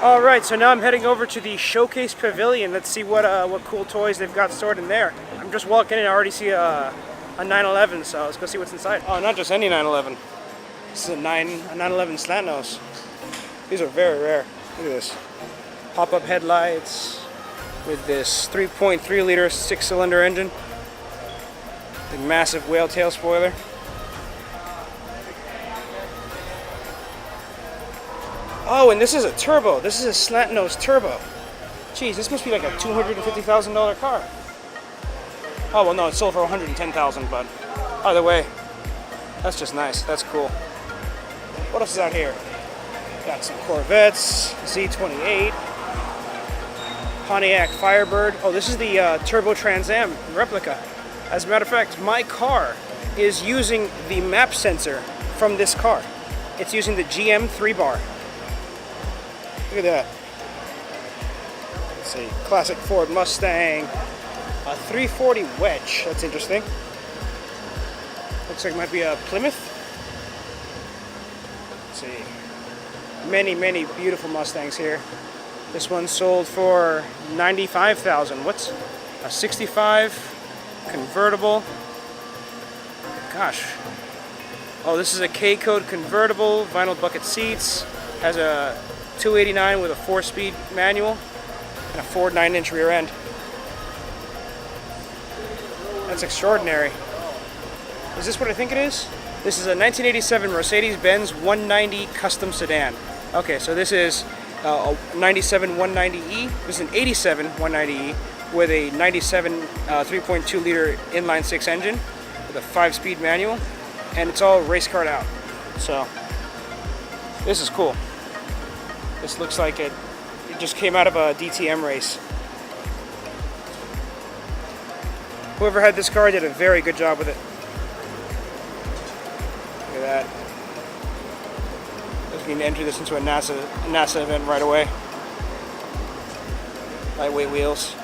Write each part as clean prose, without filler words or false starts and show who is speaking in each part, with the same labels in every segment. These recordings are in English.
Speaker 1: All right, so now I'm heading over to the Showcase Pavilion. Let's see what cool toys they've got stored in there. I'm just walking in, I already see a 911, so let's go see what's inside. Oh, not just any 911. This is a 911 slant nose. These are very rare. Look at this. Pop-up headlights with this 3.3 liter 6-cylinder engine. The massive whale tail spoiler. Oh, and this is a turbo. This is a slant nose turbo. Jeez, this must be like a $250,000 car. Oh, well, no, it sold for $110,000, but either way, that's just nice. That's cool. What else is out here? Got some Corvettes, Z28, Pontiac Firebird. Oh, this is the Turbo Trans Am replica. As a matter of fact, my car is using the map sensor from this car. It's using the GM 3-bar. Look at that. Let's see, classic Ford Mustang, a 340 wedge. That's interesting. Looks like it might be a Plymouth. Let's see, many beautiful Mustangs here. This one sold for $95,000. What's a 65 convertible? Gosh. Oh, this is a K-code convertible, vinyl bucket seats. Has a 289 with a 4-speed manual and a Ford 9-inch rear end. That's extraordinary. Is this what I think it is? This is a 1987 Mercedes-Benz 190 custom sedan. Okay, so this is a 97 190E. This is an 87 190E with a 97 3.2 liter inline 6 engine with a 5-speed manual, and it's all race card out. So this is cool. This looks like it just came out of a DTM race. Whoever had this car did a very good job with it. Look at that. I was going to enter this into a NASA event right away. Lightweight wheels.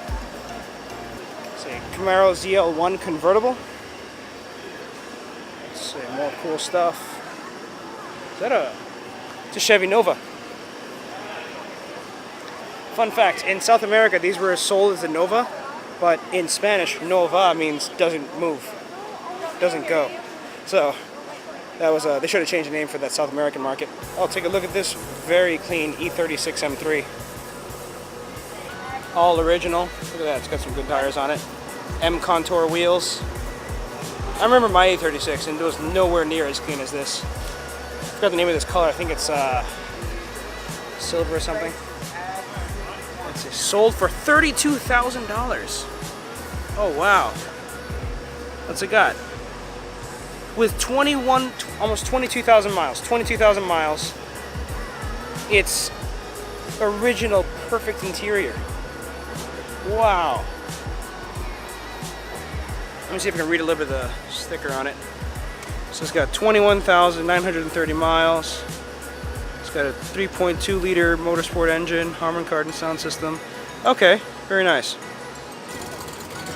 Speaker 1: Let's see, Camaro ZL1 convertible. Let's see, more cool stuff. Is that it's a Chevy Nova. Fun fact, in South America these were sold as a Nova, but in Spanish, Nova means doesn't move, doesn't go. So that was they should have changed the name for that South American market. I'll take a look at this very clean E36 M3. All original. Look at that, it's got some good tires on it. M contour wheels. I remember my E36 and it was nowhere near as clean as this. I forgot the name of this color, I think it's silver or something. It's sold for $32,000. Oh wow. What's it got? With almost 22,000 miles. 22,000 miles. It's original perfect interior. Wow. Let me see if I can read a little bit of the sticker on it. So it's got 21,930 miles. It's got a 3.2 liter motorsport engine, Harman Kardon sound system. Okay, very nice.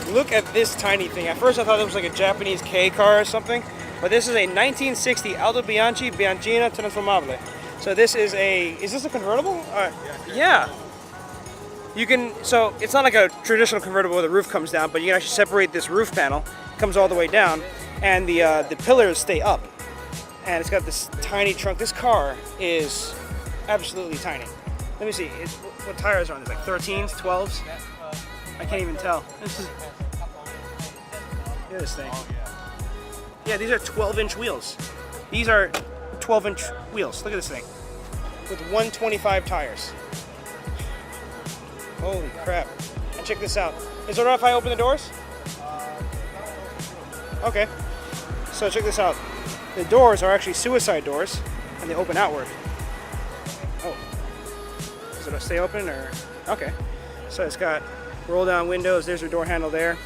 Speaker 1: Look at this tiny thing. At first I thought it was like a Japanese K car or something, but this is a 1960 Aldo Bianchi Bianchina Transformabile. So this is this a convertible? Yeah. You can, so it's not like a traditional convertible where the roof comes down, but you can actually separate this roof panel, it comes all the way down, and the pillars stay up. And it's got this tiny trunk. This car is absolutely tiny. Let me see, what tires are on this? Like 13s, 12s? I can't even tell. Look at this thing. Yeah, these are 12-inch wheels. These are 12-inch wheels. Look at this thing. With 125 tires. Holy crap. And check this out. Is it alright if I open the doors? Okay. So check this out. The doors are actually suicide doors, and they open outward. Oh. Does it stay open, or? Okay. So it's got roll down windows. There's your door handle there.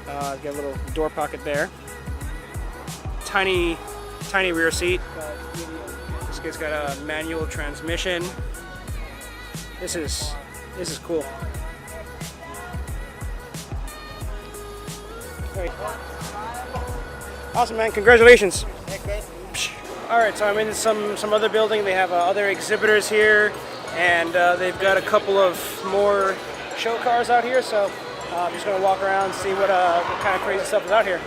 Speaker 1: Got a little door pocket there. Tiny rear seat. This guy's got a manual transmission. This is cool. Great. Awesome, man. Congratulations. All right, so I'm in some other building. They have other exhibitors here. And they've got a couple of more show cars out here, so I'm just gonna walk around and see what kind of crazy stuff is out here.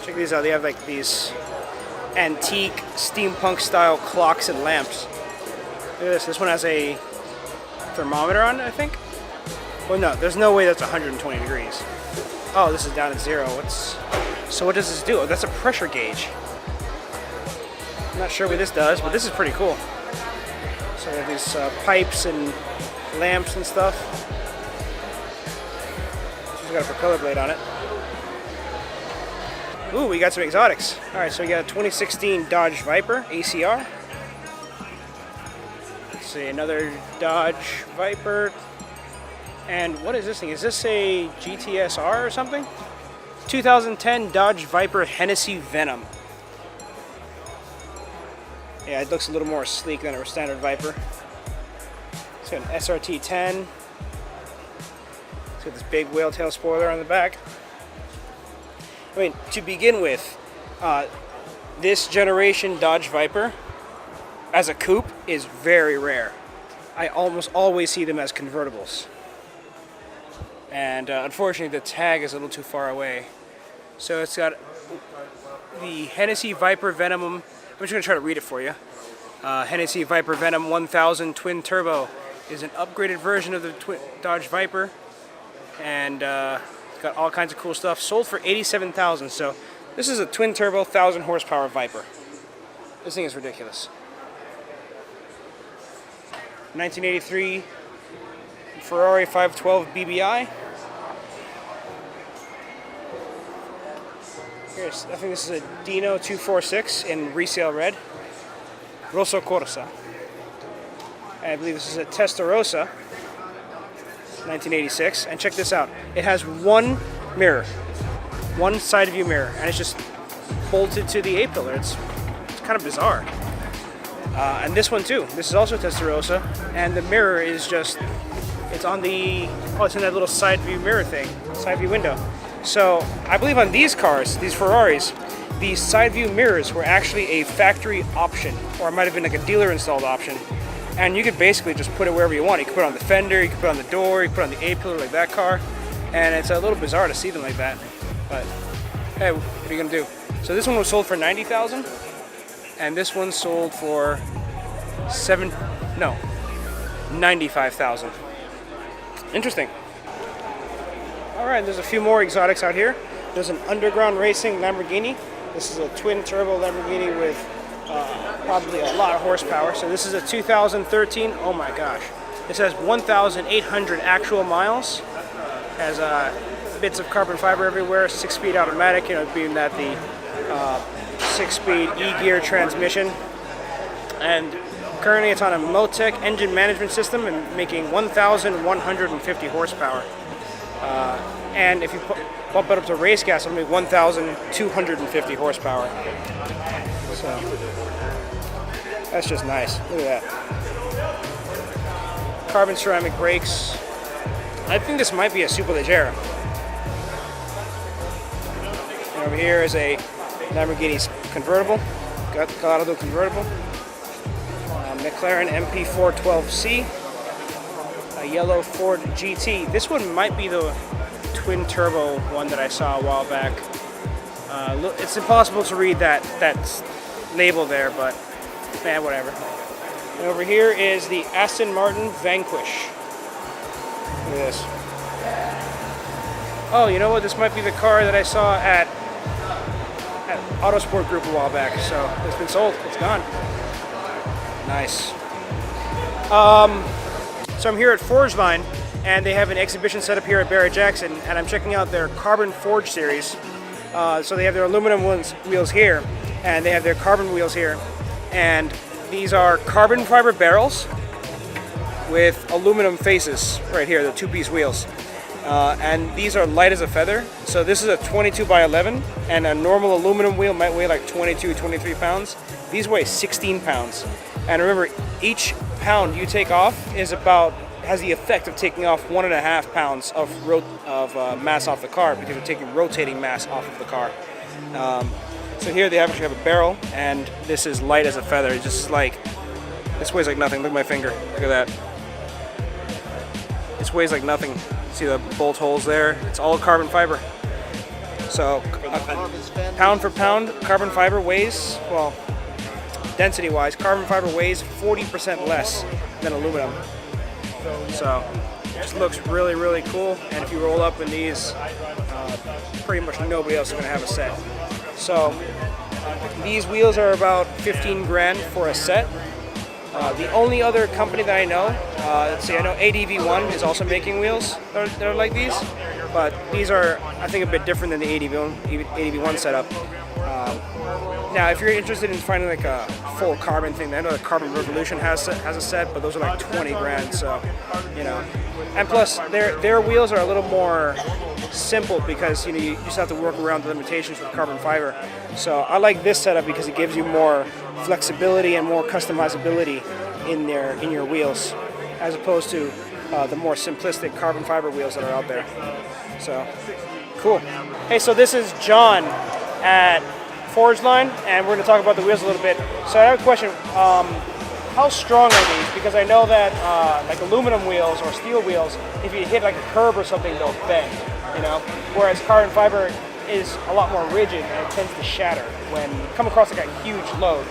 Speaker 1: Check these out. They have like these antique steampunk style clocks and lamps. Look at this. This one has a thermometer on it, I think. Well, no, there's no way that's 120 degrees. Oh, this is down at 0. So what does this do? Oh, that's a pressure gauge. I'm not sure what this does, but this is pretty cool. So we have these pipes and lamps and stuff. She's got a propeller blade on it. Ooh, we got some exotics. All right, so we got a 2016 Dodge Viper ACR. Let's see, another Dodge Viper. And what is this thing? Is this a GTSR or something? 2010 Dodge Viper Hennessy Venom. Yeah, it looks a little more sleek than a standard Viper. It's got an SRT 10. It's got this big whale tail spoiler on the back. I mean, to begin with, this generation Dodge Viper as a coupe is very rare. I almost always see them as convertibles. And unfortunately, the tag is a little too far away. So it's got the Hennessy Viper Venom. I'm just going to try to read it for you. Hennessy Viper Venom 1000 Twin Turbo is an upgraded version of the Dodge Viper. And it's got all kinds of cool stuff. Sold for $87,000. So this is a twin turbo 1,000 horsepower Viper. This thing is ridiculous. 1983 Ferrari 512 BBI. Here's, I think this is a Dino 246 in resale red. Rosso Corsa. I believe this is a Testarossa, 1986. And check this out. It has one mirror, one side view mirror, and it's just bolted to the A-pillar. It's kind of bizarre. And this one too. This is also a Testarossa, and the mirror is just, it's on the, oh, it's in that little side view mirror thing, side view window. So I believe on these cars, these Ferraris, the side view mirrors were actually a factory option, or it might have been like a dealer installed option. And you could basically just put it wherever you want. You could put it on the fender, you could put it on the door, you could put it on the A-pillar like that car. And it's a little bizarre to see them like that. But hey, what are you gonna do? So this one was sold for $90,000, and this one sold for $95,000. Interesting. All right, there's a few more exotics out here. There's an underground racing Lamborghini. This is a twin turbo Lamborghini with probably a lot of horsepower. So this is a 2013. Oh my gosh, this has 1,800 actual miles. Has bits of carbon fiber everywhere. 6-speed automatic. You know, being that the 6-speed E-gear transmission. And currently, it's on a Motec engine management system and making 1,150 horsepower. And if you bump it up to race gas, it'll make 1,250 horsepower. So that's just nice. Look at that. Carbon ceramic brakes. I think this might be a Superleggera. And over here is a Lamborghini convertible, Gallardo convertible. McLaren MP412C. A yellow Ford GT. This one might be the twin turbo one that I saw a while back. It's impossible to read that label there, but man, whatever. And over here is the Aston Martin Vanquish. Look at this. Oh, you know what? This might be the car that I saw at Autosport Group a while back. So it's been sold. It's gone. Nice. So I'm here at Forgeline, and they have an exhibition set up here at Barrett Jackson, and I'm checking out their Carbon Forge series. So they have their aluminum wheels here, and they have their carbon wheels here. And these are carbon fiber barrels with aluminum faces right here, the 2-piece wheels. And these are light as a feather. So this is a 22 by 11, and a normal aluminum wheel might weigh like 22, 23 pounds. These weigh 16 pounds. And remember, each pound you take off has the effect of taking off 1.5 pounds of mass off the car, because you're taking rotating mass off of the car. So here they actually have a barrel, and this is light as a feather. It's just like This weighs like nothing. Look at my finger. Look at that. This weighs like nothing. See the bolt holes there? It's all carbon fiber. So pound for pound, carbon fiber weighs, well, density-wise, carbon fiber weighs 40% less than aluminum. So it just looks really, really cool. And if you roll up in these, pretty much nobody else is going to have a set. So these wheels are about 15 grand for a set. The only other company that I know, let's see, I know ADV1 is also making wheels that are like these, but these are, I think, a bit different than the ADV1 setup. Now, if you're interested in finding like a full carbon thing, I know the Carbon Revolution has a set, but those are like 20 grand, so, you know. And plus, their wheels are a little more simple because, you know, you just have to work around the limitations with carbon fiber. So I like this setup because it gives you more flexibility and more customizability in your wheels, as opposed to the more simplistic carbon fiber wheels that are out there. So cool. Hey, so this is John at Forge Line, and we're going to talk about the wheels a little bit. So I have a question. How strong are these? Because I know that like aluminum wheels or steel wheels, if you hit like a curb or something, they'll bend. You know, whereas carbon fiber is a lot more rigid and it tends to shatter when you come across like a huge load.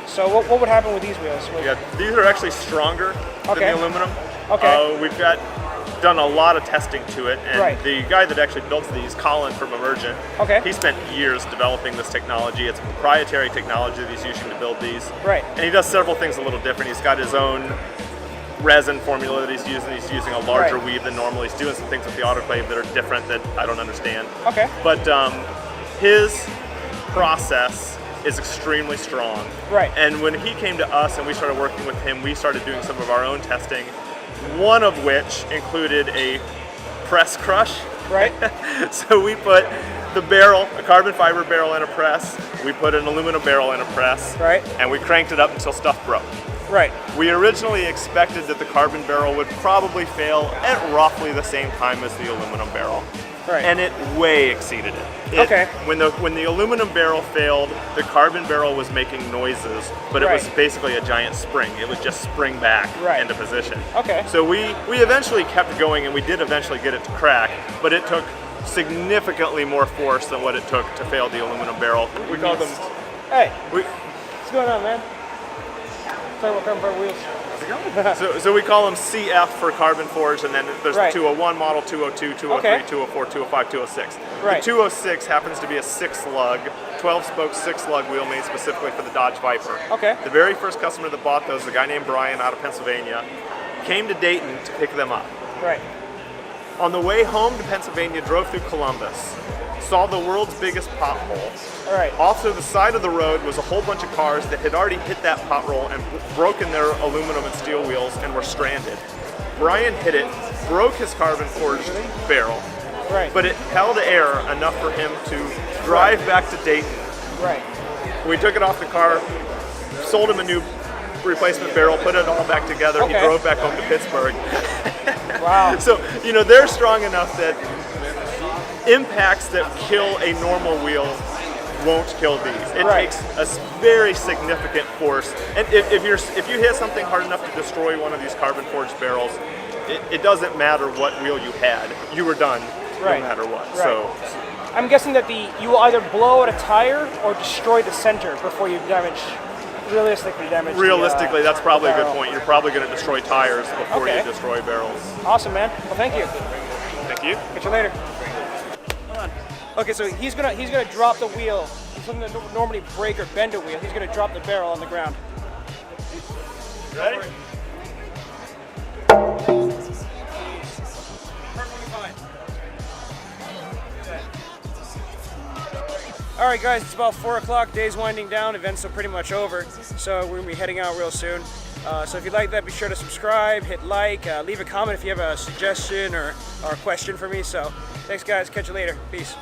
Speaker 1: So what would happen with these wheels?
Speaker 2: Yeah, these are actually stronger than the aluminum.
Speaker 1: Okay.
Speaker 2: We've done a lot of testing to it, and
Speaker 1: right.
Speaker 2: the guy that actually built these, Colin from Emergent, he spent years developing this technology. It's a proprietary technology that he's using to build these.
Speaker 1: Right.
Speaker 2: And he does several things a little different. He's got his own resin formula that he's using. He's using a larger weave than normal. He's doing some things with the autoclave that are different that I don't understand.
Speaker 1: Okay.
Speaker 2: But his process is extremely strong.
Speaker 1: Right.
Speaker 2: And when he came to us and we started working with him, we started doing some of our own testing, one of which included a press crush.
Speaker 1: Right.
Speaker 2: So we put the barrel, a carbon fiber barrel in a press, we put an aluminum barrel in a press,
Speaker 1: right,
Speaker 2: and we cranked it up until stuff broke.
Speaker 1: Right.
Speaker 2: We originally expected that the carbon barrel would probably fail at roughly the same time as the aluminum barrel.
Speaker 1: Right.
Speaker 2: And it way exceeded it. When the aluminum barrel failed, the carbon barrel was making noises, but it was basically a giant spring. It would just spring back into position.
Speaker 1: Okay.
Speaker 2: So we eventually kept going, and we did eventually get it to crack, but it took significantly more force than what it took to fail the aluminum barrel. We call them...
Speaker 1: Hey, what's going on, man? Talk about carbon fiber wheels.
Speaker 2: So we call them CF for carbon forged, and then there's the 201 model, 202, 203, 204, 205, 206.
Speaker 1: Right.
Speaker 2: The 206 happens to be a 6-lug, 12-spoke 6-lug wheel made specifically for the Dodge Viper.
Speaker 1: Okay.
Speaker 2: The very first customer that bought those, a guy named Brian out of Pennsylvania, came to Dayton to pick them up.
Speaker 1: Right.
Speaker 2: On the way home to Pennsylvania, drove through Columbus, saw the world's biggest pothole.
Speaker 1: All right.
Speaker 2: Off to the side of the road was a whole bunch of cars that had already hit that pothole and broken their aluminum and steel wheels and were stranded. Brian hit it, broke his carbon forged barrel, but it held air enough for him to drive back to Dayton.
Speaker 1: Right.
Speaker 2: We took it off the car, sold him a new replacement barrel, put it all back together. He drove back home to Pittsburgh.
Speaker 1: Wow.
Speaker 2: So, you know, they're strong enough that impacts that kill a normal wheel won't kill these. It takes a very significant force, and if you hit something hard enough to destroy one of these carbon forged barrels, it doesn't matter what wheel you had. You were done no matter what.
Speaker 1: Right.
Speaker 2: So
Speaker 1: I'm guessing that you will either blow out a tire or destroy the center before you realistically damage.
Speaker 2: Realistically, that's probably a good point. You're probably going to destroy tires before you destroy barrels.
Speaker 1: Awesome, man. Well, thank you.
Speaker 2: Thank you.
Speaker 1: Catch you later. Hold on. Okay, so he's gonna drop the wheel. Something that would normally break or bend a wheel. He's gonna drop the barrel on the ground.
Speaker 2: Ready?
Speaker 1: Perfectly fine. All right, guys, it's about 4 o'clock. Day's winding down. Events are pretty much over, so we're gonna be heading out real soon. So if you like that, be sure to subscribe, hit like, leave a comment if you have a suggestion or a question for me. So thanks, guys. Catch you later. Peace.